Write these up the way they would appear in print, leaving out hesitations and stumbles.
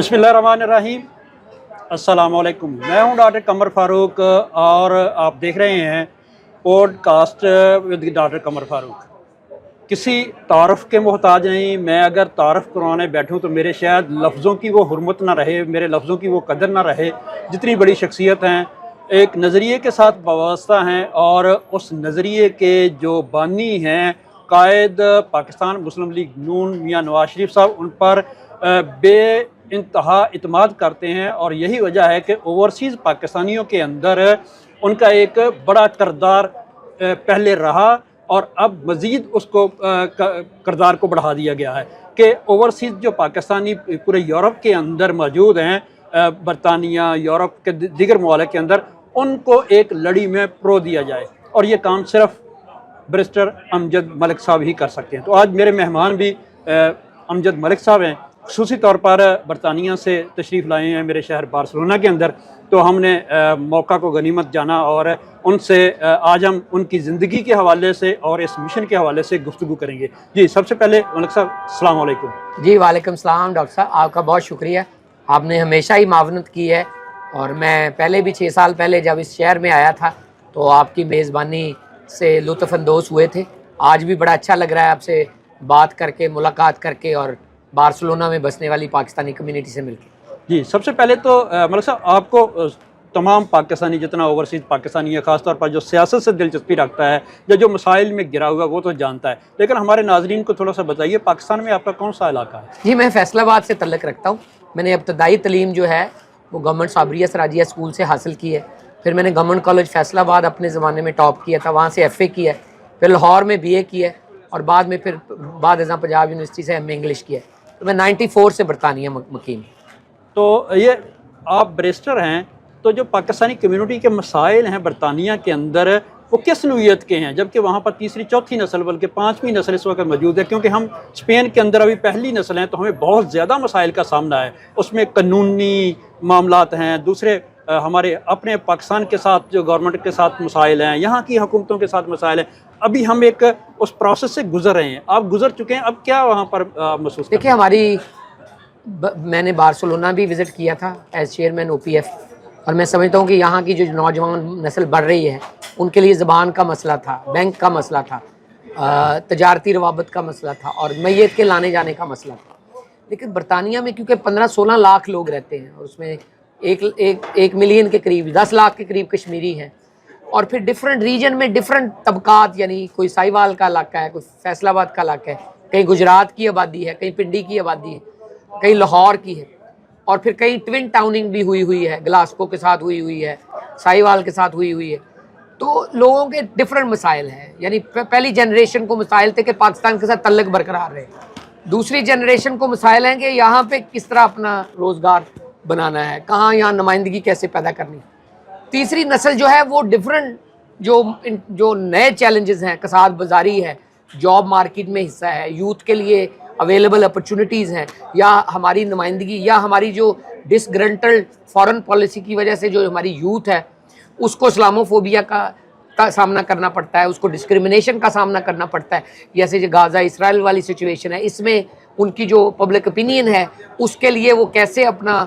बिस्मिल्लाहिर्रहमानिर्रहीम। अस्सलाम वालेकुम। मैं हूं डॉक्टर कमर फारूक और आप देख रहे हैं पॉडकास्ट विद डॉक्टर कमर फारूक। किसी तारफ़ के मोहताज नहीं। मैं अगर तारफ़ करवाने बैठूं तो मेरे शायद लफ्ज़ों की वो हुर्मत ना रहे, मेरे लफ्ज़ों की वो कदर ना रहे। जितनी बड़ी शख्सियत हैं, एक नज़रिए के साथ वाबस्ता हैं और उस नज़रिए के जो बानी हैं कायद पाकिस्तान मुस्लिम लीग नून मियां नवाज शरीफ साहब, उन पर बे इंतहा इत्माद करते हैं और यही वजह है कि ओवरसीज़ पाकिस्तानियों के अंदर उनका एक बड़ा किरदार पहले रहा और अब मज़ीद उसको किरदार को बढ़ा दिया गया है कि ओवरसीज़ जो पाकिस्तानी पूरे यूरोप के अंदर मौजूद हैं, बरतानिया यूरोप के दीगर ममालिक के अंदर, उनको एक लड़ी में परो दिया जाए और ये काम सिर्फ बैरिस्टर अमजद मलिक साहब ही कर सकते हैं। तो आज मेरे मेहमान भी अमजद मलिक साहब हैं, ख़ुसूसी तौर पर बरतानिया से तशरीफ़ लाए हैं मेरे शहर बार्सिलोना के अंदर। तो हमने मौका को गनीमत जाना और उनसे आज हम उनकी ज़िंदगी के हवाले से और इस मिशन के हवाले से गुफ्तगू करेंगे। जी, सबसे पहले मलिक साहब अस्सलाम वालेकुम। जी वालेकुम सलाम। डॉक्टर साहब आपका बहुत शुक्रिया, आपने हमेशा ही मावनत की है और मैं पहले भी 6 साल पहले जब इस शहर में आया था तो आपकी मेज़बानी से लुत्फ़अंदोज़ हुए थे। आज भी बड़ा अच्छा लग रहा है आपसे बात करके, मुलाकात करके और बार्सिलोना में बसने वाली पाकिस्तानी कम्युनिटी से मिलकर। जी, सबसे पहले तो मलिक साहब आपको तमाम पाकिस्तानी, जितना ओवरसीज़ पाकिस्तानी है, ख़ास तौर पर जो सियासत से दिलचस्पी रखता है या जो मसाइल में गिरा हुआ वो तो जानता है, लेकिन हमारे नाज़रीन को थोड़ा सा बताइए पाकिस्तान में आपका कौन सा इलाका है? जी, मैं फैसलाबाद से तल्लुक़ रखता हूँ। मैंने इब्तदाई तलीम जो है वो गवर्नमेंट साबरिया सराजिया स्कूल से हासिल की है। फिर मैंने गवर्नमेंट कॉलेज फैसलाबाद अपने ज़माने में टॉप किया था, वहाँ से FA किया है। फिर लाहौर में BA किया है और बाद में फिर बाद अज़ां पंजाब यूनिवर्सिटी से MA इंग्लिश किया है। तो मैं 94 से बरतानिया मुकीम। तो ये आप बैरिस्टर हैं, तो जो पाकिस्तानी कम्युनिटी के मसाइल हैं बरतानिया के अंदर वो किस नौइयत के हैं, जबकि वहाँ पर तीसरी चौथी नस्ल बल्कि 5वीं नस्ल इस वक्त मौजूद है? क्योंकि हम स्पेन के अंदर अभी पहली नस्ल हैं तो हमें बहुत ज़्यादा मसाइल का सामना है। उसमें कानूनी मामलात हैं, दूसरे हमारे अपने पाकिस्तान के साथ जो गवर्नमेंट के साथ मसाइल हैं, यहाँ की हुकूमतों के साथ मसाइल हैं। अभी हम एक उस प्रोसेस से गुजर रहे हैं, आप गुजर चुके हैं, अब क्या वहाँ पर महसूस? देखिए, मैंने बार्सिलोना भी विज़िट किया था एज चेयरमैन OPF और मैं समझता हूँ कि यहाँ की जो नौजवान नस्ल बढ़ रही है उनके लिए ज़बान का मसला था, बैंक का मसला था, तजारती रवाबत का मसला था और मैयत के लाने जाने का मसला था। लेकिन बरतानिया में क्योंकि 15-16 लाख लोग रहते हैं और उसमें एक मिलियन के करीब, 10 लाख के करीब कश्मीरी हैं और फिर डिफरेंट रीजन में डिफरेंट तबकात, यानी कोई साहिवाल का इलाका है, कोई फैसलाबाद का इलाका है, कहीं गुजरात की आबादी है, कहीं पिंडी की आबादी है, कहीं लाहौर की है और फिर कहीं ट्विन टाउनिंग भी हुई है, ग्लासगो के साथ हुई है, साहिवाल के साथ हुई है। तो लोगों के डिफरेंट मसाइल हैं। यानी पहली जनरेशन को मसाइल थे कि पाकिस्तान के साथ तल्लुक़ बरकरार रहे, दूसरी जनरेशन को मसाइल हैं कि यहाँ पे किस तरह अपना रोज़गार बनाना है, कहाँ यहाँ नुमाइंदगी कैसे पैदा करनी है। तीसरी नस्ल जो है वो डिफरेंट जो नए चैलेंजेस हैं, कसाद बाजारी है, जॉब मार्केट में हिस्सा है, यूथ के लिए अवेलेबल अपॉर्चुनिटीज़ हैं, या हमारी नुमाइंदगी या हमारी जो डिसग्रंटल्ड फॉरेन पॉलिसी की वजह से जो हमारी यूथ है उसको इस्लामोफोबिया का सामना करना पड़ता है, उसको डिस्क्रिमिनेशन का सामना करना पड़ता है। जैसे जो गाज़ा इसराइल वाली सिचुएशन है, इसमें उनकी जो पब्लिक ओपिनियन है उसके लिए वो कैसे अपना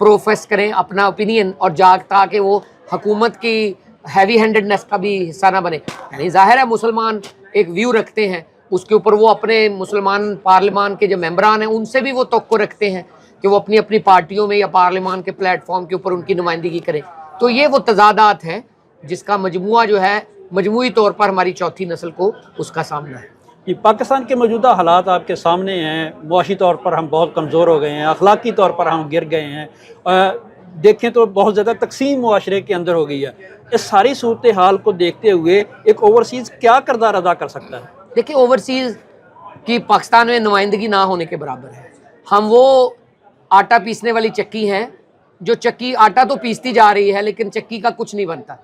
प्रोफेस करें अपना ओपिनियन और ताकि वो हुकूमत की हैवी हैंडेडनेस का भी हिस्सा ना बने। यानी ज़ाहिर है मुसलमान एक व्यू रखते हैं, उसके ऊपर वो अपने मुसलमान पार्लिमान के जो मेंबरान हैं उनसे भी वो तवक्को रखते हैं कि वो अपनी अपनी पार्टियों में या पार्लिमान के प्लेटफॉर्म के ऊपर उनकी नुमाइंदगी करें। तो ये वो तजादात है जिसका मजमुआ जो है मजमूई तौर पर हमारी चौथी नस्ल को उसका सामना है। कि पाकिस्तान के मौजूदा हालात आपके सामने हैं। मुआशी तौर पर हम बहुत कमज़ोर हो गए हैं, अखलाकी तौर पर हम गिर गए हैं, देखें तो बहुत ज़्यादा तकसीम मुआशरे के अंदर हो गई है। इस सारी सूरत हाल को देखते हुए एक ओवरसीज़ क्या किरदार अदा कर सकता है? देखिए, ओवरसीज़ की पाकिस्तान में नुमाइंदगी ना होने के बराबर है। हम वो आटा पीसने वाली चक्की हैं जो चक्की आटा तो पीसती जा रही है लेकिन चक्की का कुछ नहीं बनता।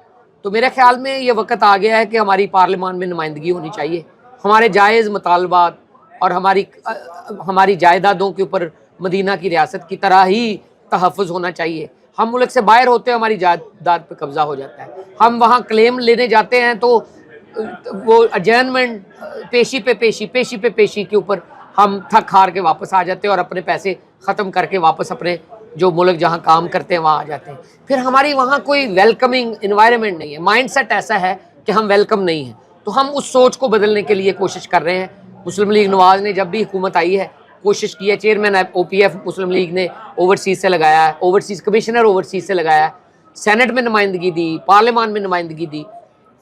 तो मेरे ख्याल में ये वक्त आ गया है कि हमारी पार्लियामान में नुमाइंदगी होनी चाहिए, हमारे जायज़ मुतालबात और हमारी जायदादों के ऊपर मदीना की रियासत की तरह ही तहफ़्फ़ुज़ होना चाहिए। हम मुल्क से बाहर होते हैं, हमारी जायदाद पे कब्ज़ा हो जाता है, हम वहाँ क्लेम लेने जाते हैं तो वो अजैनमेंट पेशी पे पेशी के ऊपर ہم تھک ہار کے واپس آ جاتے ہیں اور اپنے پیسے ختم کر کے واپس اپنے جو ملک جہاں کام کرتے ہیں وہاں آ جاتے ہیں. پھر ہماری وہاں کوئی ویلکمنگ انوائرمنٹ نہیں ہے, مائنڈ سیٹ ایسا ہے کہ ہم ویلکم نہیں ہیں. تو ہم اس سوچ کو بدلنے کے لیے کوشش کر رہے ہیں. مسلم لیگ نواز نے جب بھی حکومت آئی ہے کوشش کی ہے, چیئرمین OPF مسلم لیگ نے اوورسیز سے لگایا ہے, اوورسیز کمشنر اوورسیز سے لگایا ہے, سینٹ میں نمائندگی دی, پارلیمان میں نمائندگی دی,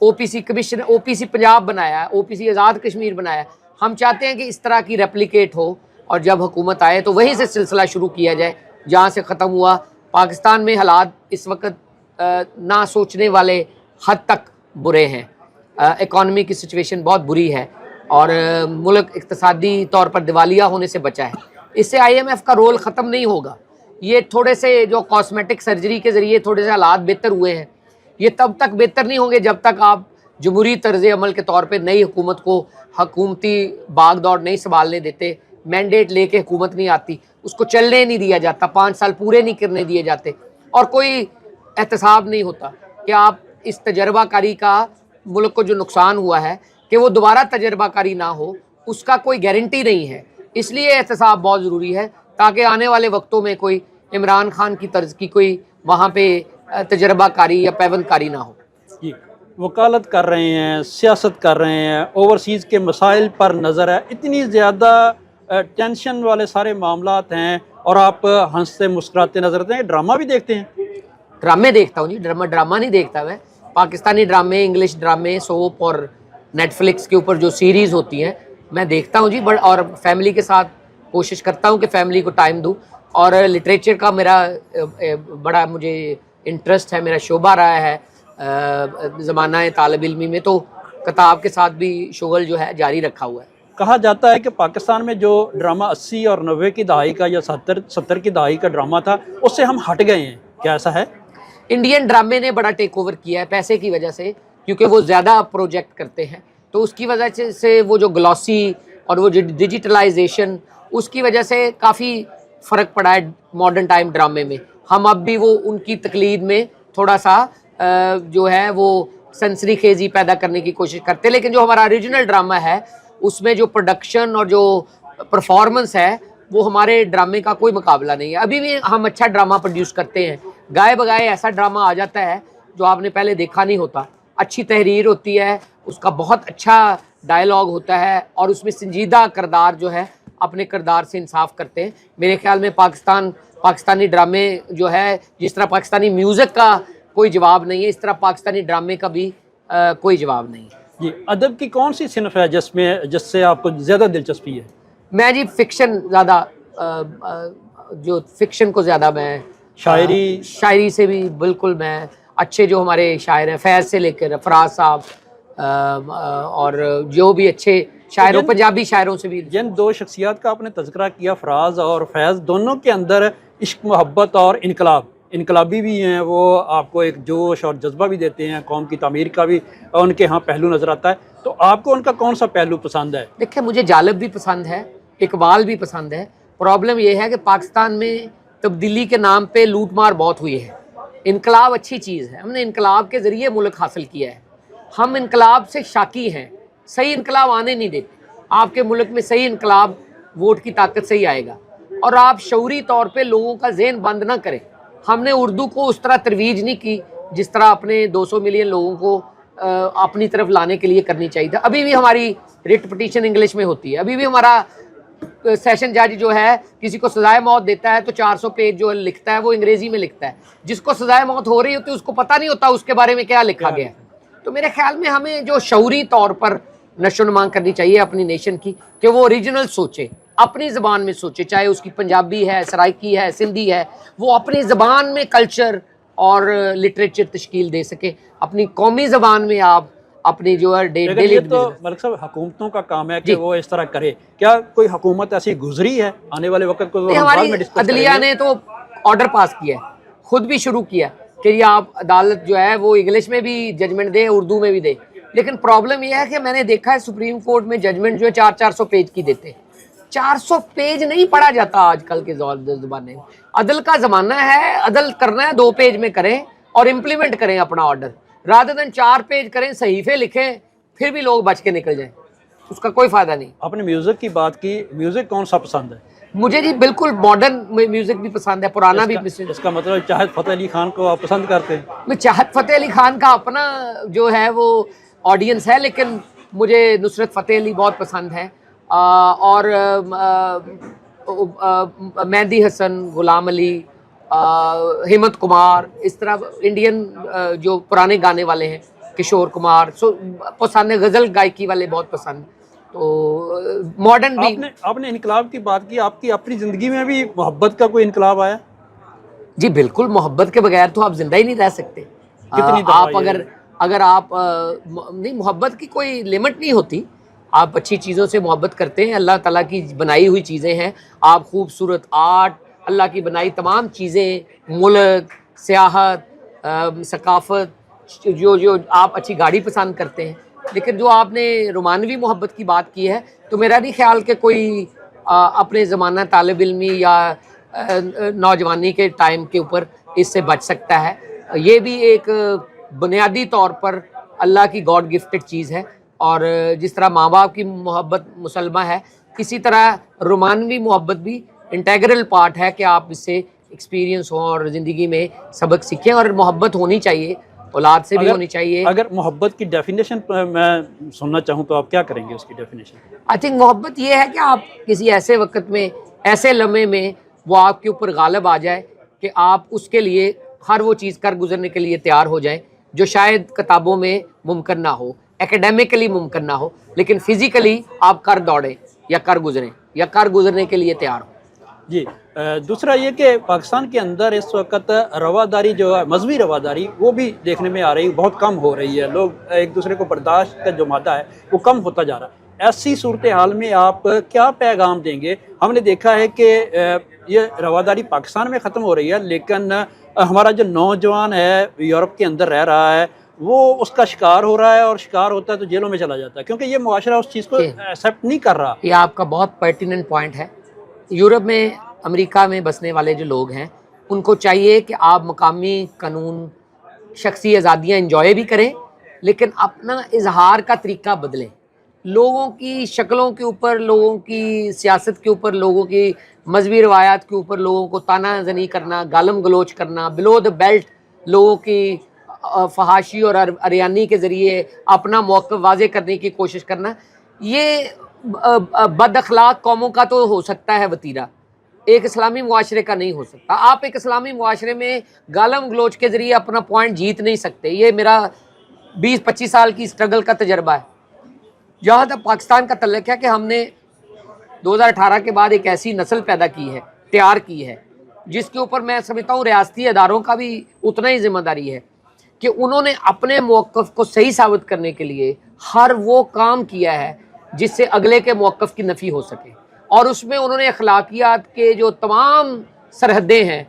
OPC کمشنر, OPC پنجاب بنایا ہے, OPC آزاد کشمیر بنایا ہے. ہم چاہتے ہیں کہ اس طرح کی ریپلیکیٹ ہو اور جب حکومت آئے تو وہیں سے سلسلہ شروع کیا جائے جہاں سے ختم ہوا. پاکستان میں حالات اس وقت نہ سوچنے والے حد تک برے ہیں. اکانومی کی سچویشن بہت بری ہے اور ملک اقتصادی طور پر دیوالیہ ہونے سے بچا ہے. اس سے IMF کا رول ختم نہیں ہوگا. یہ تھوڑے سے جو کاسمیٹک سرجری کے ذریعے تھوڑے سے حالات بہتر ہوئے ہیں, یہ تب تک بہتر نہیں ہوں گے جب تک آپ جمہوری طرز عمل کے طور پہ نئی حکومت کو حکومتی باغ دوڑ نہیں سنبھالنے دیتے. مینڈیٹ لے کے حکومت نہیں آتی, اس کو چلنے نہیں دیا جاتا, 5 سال پورے نہیں کرنے دیے جاتے, اور کوئی احتساب نہیں ہوتا کہ آپ اس تجربہ کاری کا ملک کو جو نقصان ہوا ہے کہ وہ دوبارہ تجربہ کاری نہ ہو, اس کا کوئی گارنٹی نہیں ہے. اس لیے احتساب بہت ضروری ہے تاکہ آنے والے وقتوں میں کوئی عمران خان کی طرز کی کوئی وہاں پہ تجربہ کاری یا پیوند کاری نہ ہو. جی, وکالت کر رہے ہیں, سیاست کر رہے ہیں, اوورسیز کے مسائل پر نظر ہے, اتنی زیادہ ٹینشن والے سارے معاملات ہیں اور آپ ہنستے مسکراتے نظر آتے ہیں. ڈرامہ بھی دیکھتے ہیں؟ ڈرامے دیکھتا ہوں جی. ڈرامہ نہیں دیکھتا میں. پاکستانی ڈرامے, انگلش ڈرامے, سوپ اور نیٹ فلکس کے اوپر جو سیریز ہوتی ہیں میں دیکھتا ہوں جی. اور فیملی کے ساتھ کوشش کرتا ہوں کہ فیملی کو ٹائم دوں. اور لٹریچر کا میرا بڑا مجھے انٹرسٹ ہے, میرا شعبہ رہا ہے زمانہ طالب علمی میں, تو کتاب کے ساتھ بھی شغل جو ہے جاری رکھا ہوا ہے. کہا جاتا ہے کہ پاکستان میں جو ڈرامہ 80 اور 90 کی دہائی کا یا 70 کی دہائی کا ڈرامہ تھا اس سے ہم ہٹ گئے ہیں, کیا ایسا ہے؟ انڈین ڈرامے نے بڑا ٹیک اوور کیا ہے پیسے کی وجہ سے, کیونکہ وہ زیادہ پروجیکٹ کرتے ہیں, تو اس کی وجہ سے وہ جو گلوسی اور وہ جو ڈیجیٹلائزیشن, اس کی وجہ سے کافی فرق پڑا ہے ماڈرن ٹائم ڈرامے میں. ہم اب بھی وہ ان کی تقلید میں تھوڑا سا جو ہے وہ سنسری خیزی پیدا کرنے کی کوشش کرتے ہیں, لیکن جو ہمارا اوریجنل ڈرامہ ہے اس میں جو پروڈکشن اور جو پرفارمنس ہے وہ ہمارے ڈرامے کا کوئی مقابلہ نہیں ہے. ابھی بھی ہم اچھا ڈرامہ پروڈیوس کرتے ہیں. گائے بگائے ایسا ڈرامہ آ جاتا ہے جو آپ نے پہلے دیکھا نہیں ہوتا, اچھی تحریر ہوتی ہے, اس کا بہت اچھا ڈائلاگ ہوتا ہے, اور اس میں سنجیدہ کردار جو ہے اپنے کردار سے انصاف کرتے ہیں. میرے خیال میں پاکستانی ڈرامے جو ہے, جس طرح پاکستانی میوزک کا کوئی جواب نہیں ہے, اس طرح پاکستانی ڈرامے کا بھی کوئی جواب نہیں ہے. جی, ادب کی کون سی صنف ہے جس سے آپ کو زیادہ دلچسپی ہے؟ میں جی فکشن زیادہ, جو فکشن کو زیادہ میں, شاعری سے بھی بالکل میں, اچھے جو ہمارے شاعر ہیں فیض سے لے کر فراز صاحب اور جو بھی اچھے شاعروں, پنجابی شاعروں سے بھی. جن دو شخصیات کا آپ نے تذکرہ کیا, فراز اور فیض, دونوں کے اندر عشق, محبت اور انقلابی بھی ہیں, وہ آپ کو ایک جوش اور جذبہ بھی دیتے ہیں, قوم کی تعمیر کا بھی ان کے ہاں پہلو نظر آتا ہے. تو آپ کو ان کا کون سا پہلو پسند ہے؟ دیکھیں, مجھے جالب بھی پسند ہے, اقبال بھی پسند ہے. پرابلم یہ ہے کہ پاکستان میں تبدیلی کے نام پہ لوٹ مار بہت ہوئی ہے. انقلاب اچھی چیز ہے, ہم نے انقلاب کے ذریعے ملک حاصل کیا ہے. ہم انقلاب سے شاکی ہیں, صحیح انقلاب آنے نہیں دیتے. آپ کے ملک میں صحیح انقلاب ووٹ کی طاقت سے ہی آئے گا, اور آپ شعوری طور پہ لوگوں کا ذہن بند نہ کریں. ہم نے اردو کو اس طرح ترویج نہیں کی جس طرح اپنے 200 ملین لوگوں کو اپنی طرف لانے کے لیے کرنی چاہیے تھا. ابھی بھی ہماری ریٹ پٹیشن انگلش میں ہوتی ہے, ابھی بھی ہمارا سیشن جج جو ہے کسی کو سزائے موت دیتا ہے تو 400 پیج جو لکھتا ہے وہ انگریزی میں لکھتا ہے. جس کو سزائے موت ہو رہی ہوتی ہے اس کو پتہ نہیں ہوتا اس کے بارے میں کیا لکھا گیا ہے. تو میرے خیال میں ہمیں جو شعوری طور پر نشو و نما کرنی چاہیے اپنی نیشن کی, کہ وہ اوریجنل سوچے, اپنی زبان میں سوچے, چاہے اس کی پنجابی ہے, سرائکی ہے, سندھی ہے, وہ اپنی زبان میں کلچر اور لٹریچر تشکیل دے سکے. اپنی قومی زبان میں آپ اپنی جو ہے ڈیلی. تو ملک صاحب حکومتوں کا کام ہے کہ وہ اس طرح کرے. کیا کوئی حکومت ایسی گزری ہے آنے والے وقت کو؟ ہماری عدلیہ نے تو آرڈر پاس کیا ہے, خود بھی شروع کیا کہ یہ آپ عدالت جو ہے وہ انگلش میں بھی ججمنٹ دے, اردو میں بھی دے. لیکن پرابلم یہ ہے کہ میں نے دیکھا ہے سپریم کورٹ میں ججمنٹ جو ہے 400 پیج کی دیتے ہیں. 400 پیج نہیں پڑھا جاتا آج کل کے زمانے میں. عدل کا زمانہ ہے, عدل کرنا ہے 2 پیج میں کریں اور امپلیمنٹ کریں اپنا آرڈر, رادر دین 4 پیج کریں, صحیفے لکھیں, پھر بھی لوگ بچ کے نکل جائیں. उसका कोई फ़ायदा नहीं। आपने म्यूज़िक की बात की, म्यूज़िक कौन सा पसंद है? मुझे जी बिल्कुल मॉडर्न म्यूज़िक भी पसंद है, पुराना भी इसका मतलब चाहत फ़तेह अली खान को आप पसंद करते हैं? मैं चाहत फ़तेह अली खान का अपना जो है वो ऑडियंस है, लेकिन मुझे नुसरत फ़तेह अली बहुत पसंद है, और मेहंदी हसन, गुलाम अली, हेमंत कुमार, इस तरह इंडियन जो पुराने गाने वाले हैं, किशोर कुमार, पसंद है। गज़ल गायकी वाले बहुत पसंद। तो मॉडर्न भी। आपने इनकलाब की बात की, आपकी अपनी ज़िंदगी में भी मोहब्बत का कोई इनकलाब आया? जी बिल्कुल, मोहब्बत के बगैर तो आप जिंदा ही नहीं रह सकते। कितनी दफा आप अगर आप नहीं, मोहब्बत की कोई लिमिट नहीं होती। आप अच्छी चीज़ों से मोहब्बत करते हैं, अल्लाह ताला की बनाई हुई चीज़ें हैं, आप खूबसूरत आर्ट, अल्लाह की बनाई तमाम चीज़ें, मुल्क, सियाहत, सकाफ़त, जो जो आप अच्छी गाड़ी पसंद करते हैं। लेकिन जो आपने रोमानवी मोहब्बत की बात की है, तो मेरा नहीं ख्याल कि कोई अपने ज़माना तालिब इल्मी या नौजवानी के टाइम के ऊपर इससे बच सकता है। ये भी एक बुनियादी तौर पर अल्लाह की गॉड गिफ्टेड चीज़ है, और जिस तरह माँ बाप की मोहब्बत मुसलमा है, इसी तरह रोमानवी मोहब्बत भी इंटेग्रल पार्ट है कि आप इससे एक्सपीरियंस हो और ज़िंदगी में सबक सीखें। और मोहब्बत होनी चाहिए, औलाद से भी होनी चाहिए। अगर मोहब्बत की डेफिनेशन मैं सुनना चाहूँ तो आप क्या करेंगे उसकी डेफिनेशन? आई थिंक मोहब्बत ये है कि आप किसी ऐसे वक्त में, ऐसे लम्हे में वो आपके ऊपर गालिब आ जाए कि आप उसके लिए हर वो चीज़ कर गुजरने के लिए तैयार हो जाएं जो शायद किताबों में मुमकिन ना हो, एकेडमिकली मुमकिन ना हो, लेकिन फिज़िकली आप कर दौड़ें या कर गुजरें या कर गुजरने के लिए तैयार हो। जी, दूसरा ये कि पाकिस्तान के अंदर इस वक्त रवादारी जो है, मजहबी रवादारी, वो भी देखने में आ रही है, बहुत कम हो रही है। लोग एक दूसरे को बर्दाश्त का जो मादा है वो कम होता जा रहा है। ऐसी सूरत हाल में आप क्या पैगाम देंगे? हमने देखा है कि ये रवादारी पाकिस्तान में ख़त्म हो रही है, लेकिन हमारा जो नौजवान है यूरोप के अंदर रह रहा है, वो उसका शिकार हो रहा है, और शिकार होता है तो जेलों में चला जाता है, क्योंकि ये मुआशरा उस चीज़ को एक्सेप्ट नहीं कर रहा। ये आपका बहुत पर्टिनेंट पॉइंट है। यूरोप में, अमेरिका में बसने वाले जो लोग हैं, उनको चाहिए कि आप मकामी कानून, शख्सी आज़ादियाँ इंजॉय भी करें, लेकिन अपना इजहार का तरीका बदलें। लोगों की शक्लों के ऊपर, लोगों की सियासत के ऊपर, लोगों की मजहबी रवायात के ऊपर लोगों को ताना जनी करना, गालम गलोच करना, बिलो द बेल्ट लोगों की फहाशी और अरियानी के ज़रिए अपना मौक़िफ़ वाज़े करने की कोशिश करना, ये बद अखलाक कौमों का तो हो सकता है वतीरा, एक इस्लामी मुआशरे का नहीं हो सकता। आप एक इस्लामी मुआशरे में गालम गलोच के ज़रिए अपना पॉइंट जीत नहीं सकते। ये मेरा 20-25 साल की स्ट्रगल का तजर्बा है। जहाँ तक पाकिस्तान का तल्लुक़ है कि हमने 2018 के बाद एक ऐसी नस्ल पैदा की है, तैयार की है, जिसके ऊपर मैं समझता हूँ रियासती अदारों का भी उतना ही ज़िम्मेदारी है कि उन्होंने अपने मौक़िफ़ को सही साबित करने के लिए हर वो काम किया है जिससे अगले के मौक़िफ़ की नफ़ी हो सके, और उसमें उन्होंने अखलाकियात के जो तमाम सरहदें हैं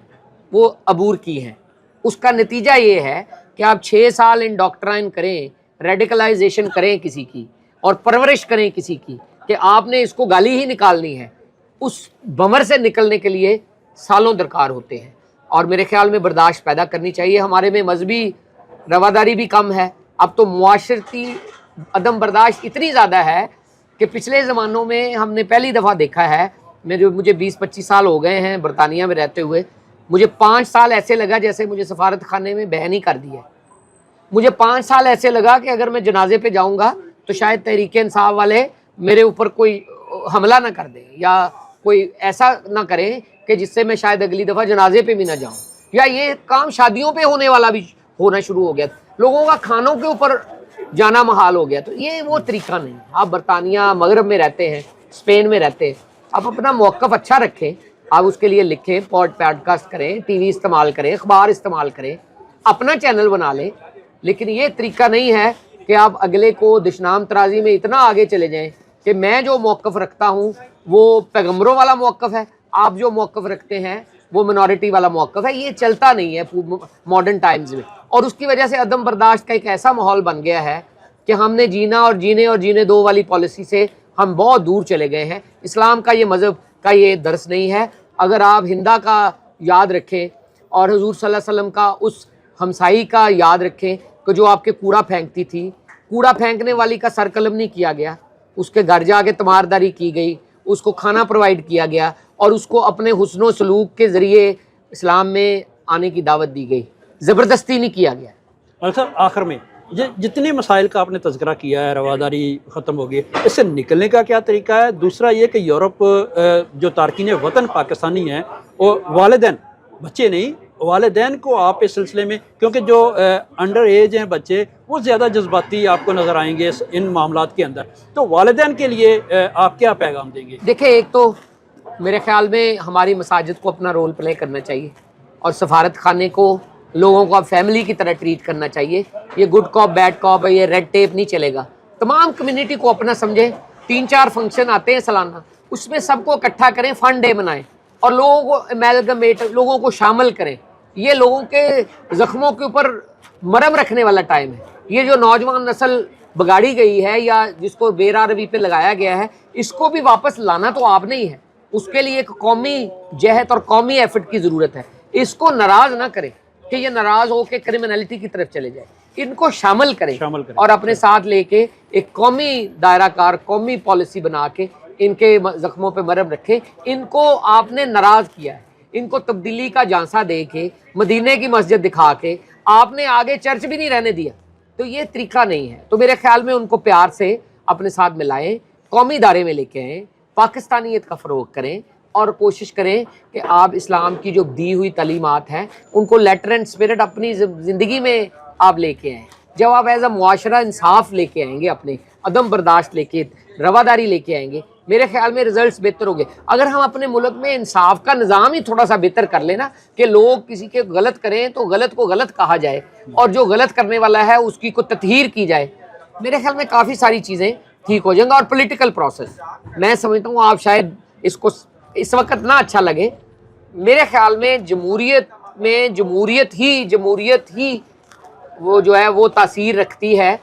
वो अबूर की हैं। उसका नतीजा ये है कि आप 6 साल इंडोक्ट्राइन करें, रेडिकलाइजेशन करें किसी की, और परवरिश करें किसी की कि आपने इसको गाली ही निकालनी है, उस बमर से निकलने के लिए सालों दरकार होते हैं। और मेरे ख्याल में बर्दाश्त पैदा करनी चाहिए। हमारे में मजहबी रवादारी भी कम है, अब तो मुआशरती अदम बर्दाश्त इतनी ज़्यादा है कि पिछले ज़मानों में हमने पहली दफ़ा देखा है, मुझे 20-25 साल हो गए हैं बरतानिया में रहते हुए, मुझे 5 साल ऐसे लगा जैसे मुझे सफारत खाने में बहन ही कर दिया। मुझे 5 साल ऐसे लगा कि अगर मैं जनाजे पे जाऊंगा तो शायद तहरीक इंसाफ वाले मेरे ऊपर कोई हमला ना कर दें, या कोई ऐसा ना करें कि जिससे मैं शायद अगली दफ़ा जनाजे पे भी ना जाऊं, या ये काम शादियों पे होने वाला भी होना शुरू हो गया, लोगों का खानों के ऊपर जाना महाल हो गया। तो ये वो तरीका नहीं। आप बरतानिया, मगरब में रहते हैं, स्पेन में रहते हैं, आप अपना मौक़िफ़ अच्छा रखें, आप उसके लिए लिखें, पॉडकास्ट करें, टीवी इस्तेमाल करें, अखबार इस्तेमाल करें, अपना चैनल बना लें, लेकिन ये तरीका नहीं है कि आप अगले को दुश्मन तराजी में इतना आगे चले जाएं कि मैं जो मौक़िफ़ रखता हूँ वो पैगम्बरों वाला मौक़िफ़ है, आप जो मौक़िफ़ रखते हैं वो मिनॉरिटी वाला मौक़िफ़ है। ये चलता नहीं है मॉडर्न टाइम्स में, और उसकी वजह से अदम बर्दाश्त का एक ऐसा माहौल बन गया है कि हमने जीना और जीने दो वाली पॉलिसी से हम बहुत दूर चले गए हैं। इस्लाम का ये मज़हब का ये दर्स नहीं है। अगर आप हिंदा का याद रखें और हुज़ूर सल्लल्लाहु अलैहि वसल्लम का उस हमसाई का याद रखें कि जो आपके कूड़ा फेंकती थी, कूड़ा फेंकने वाली का सर कलम नहीं किया गया, उसके घर जाके तमारदारी की गई, उसको खाना प्रोवाइड किया गया और उसको अपने हुस्न सलूक के ज़रिए इस्लाम में आने की दावत दी गई, ज़बरदस्ती नहीं किया गया। और सर आखिर में जितने मसाइल का आपने तज़किरा किया है, रवादारी ख़त्म हो गई, इससे निकलने का क्या तरीका है? दूसरा ये कि यूरोप जो तारकीन वतन पाकिस्तानी हैं, वो वालिदैन, बच्चे नहीं, वालिदैन को आप इस सिलसिले में, क्योंकि जो अंडर एज हैं बच्चे, वो ज़्यादा जज्बाती आपको नज़र आएंगे इन मामलात के अंदर, तो वालिदैन के लिए आप क्या पैगाम देंगे? देखिए, एक तो मेरे ख्याल में हमारी मसाजिद को अपना रोल प्ले करना चाहिए और सफारत खाने को लोगों को अब फैमिली की तरह ट्रीट करना चाहिए। ये गुड कॉप बैड कॉप है, ये रेड टेप नहीं चलेगा। तमाम कम्युनिटी को अपना समझें। 3-4 फंक्शन आते हैं सालाना, उसमें सबको इकट्ठा करें, फन डे मनाएं और लोगों को अमेलगमेट, लोगों को शामिल करें। ये लोगों के ज़ख्मों के ऊपर मरहम रखने वाला टाइम है। ये जो नौजवान नस्ल बिगाड़ी गई है या जिसको बेरारवी पे लगाया गया है, इसको भी वापस लाना तो आपने ही है। उसके लिए एक कौमी जहद और कौमी एफर्ट की ज़रूरत है। इसको नाराज़ ना करें कि ये नाराज़ हो के क्रिमिनलिटी की तरफ चले जाए। इनको शामिल करें और अपने साथ लेके एक कौमी दायरा कार, कौमी पॉलिसी बना के इनके ज़ख्मों पे मरहम रखें। इनको आपने नाराज़ किया है, इनको तब्दीली का झांसा दे के, मदीने की मस्जिद दिखा के आपने आगे चर्च भी नहीं रहने दिया, तो ये तरीका नहीं है। तो मेरे ख्याल में उनको प्यार से अपने साथ मिलाएं, कौमी दायरे में लेके आएँ, पाकिस्तानियत का फ़रोग़ करें और कोशिश करें कि आप इस्लाम की जो दी हुई तालीमात हैं उनको लेटर एंड स्पिरिट अपनी ज़िंदगी में आप लेके आएँ। जब आप एज अ मुआशरा इंसाफ लेके आएंगे, अपने अदम बर्दाश्त लेके, रवादारी लेके आएंगे, मेरे ख्याल में रिजल्ट्स बेहतर होंगे। अगर हम अपने मुल्क में इंसाफ का निज़ाम ही थोड़ा सा बेहतर कर लेना कि लोग किसी के गलत करें तो गलत को गलत कहा जाए और जो गलत करने वाला है उसकी को तत्हीर की जाए, मेरे ख्याल में काफ़ी सारी चीज़ें ठीक हो जाएंगी। और पॉलिटिकल प्रोसेस, मैं समझता हूँ आप शायद इसको इस वक्त ना अच्छा लगे, मेरे ख्याल में जमहूरियत ही वो जो है वो तासीर रखती है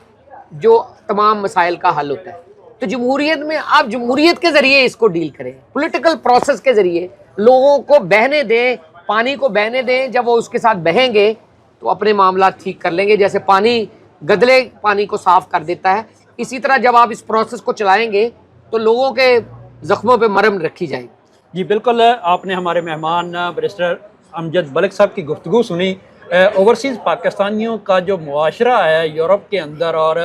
जो तमाम मसाइल का हल होता है। तो जमहूरियत में आप जमहूरियत के ज़रिए इसको डील करें, पॉलिटिकल प्रोसेस के ज़रिए लोगों को बहने दें, पानी को बहने दें। जब वो उसके साथ बहेंगे तो अपने मामला ठीक कर लेंगे। जैसे पानी गदले पानी को साफ़ कर देता है, इसी तरह जब आप इस प्रोसेस को चलाएंगे तो लोगों के ज़ख्मों पे मरहम रखी जाएगी। जी बिल्कुल, आपने हमारे मेहमान बैरिस्टर अमजद बलख साहब की गुफ्तगू सुनी। ओवरसीज़ पाकिस्तानियों का जो मुआशरा है यूरोप के अंदर और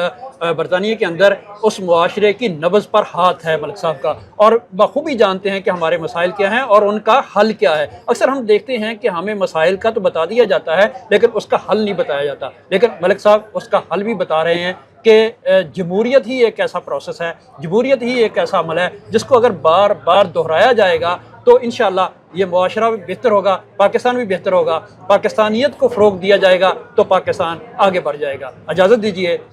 बरतानिया के अंदर, उस मुआशरे की नब्ज़ पर हाथ है बलख साहब का, और बखूबी जानते हैं कि हमारे मसाइल क्या हैं और उनका हल क्या है। अक्सर हम देखते हैं कि हमें मसाइल का तो बता दिया जाता है लेकिन उसका हल नहीं बताया जाता, लेकिन मलिक साहब उसका हल भी बता रहे हैं कि जमहूरियत ही एक ऐसा प्रोसेस है, जमहूरियत ही एक ऐसा अमल है जिसको अगर बार बार दोहराया जाएगा तो इंशाअल्लाह ये मुआशरा भी बेहतर होगा, पाकिस्तान भी बेहतर होगा, पाकिस्तानियत को फ़रोग़ दिया जाएगा तो पाकिस्तान आगे बढ़ जाएगा। इजाज़त दीजिए।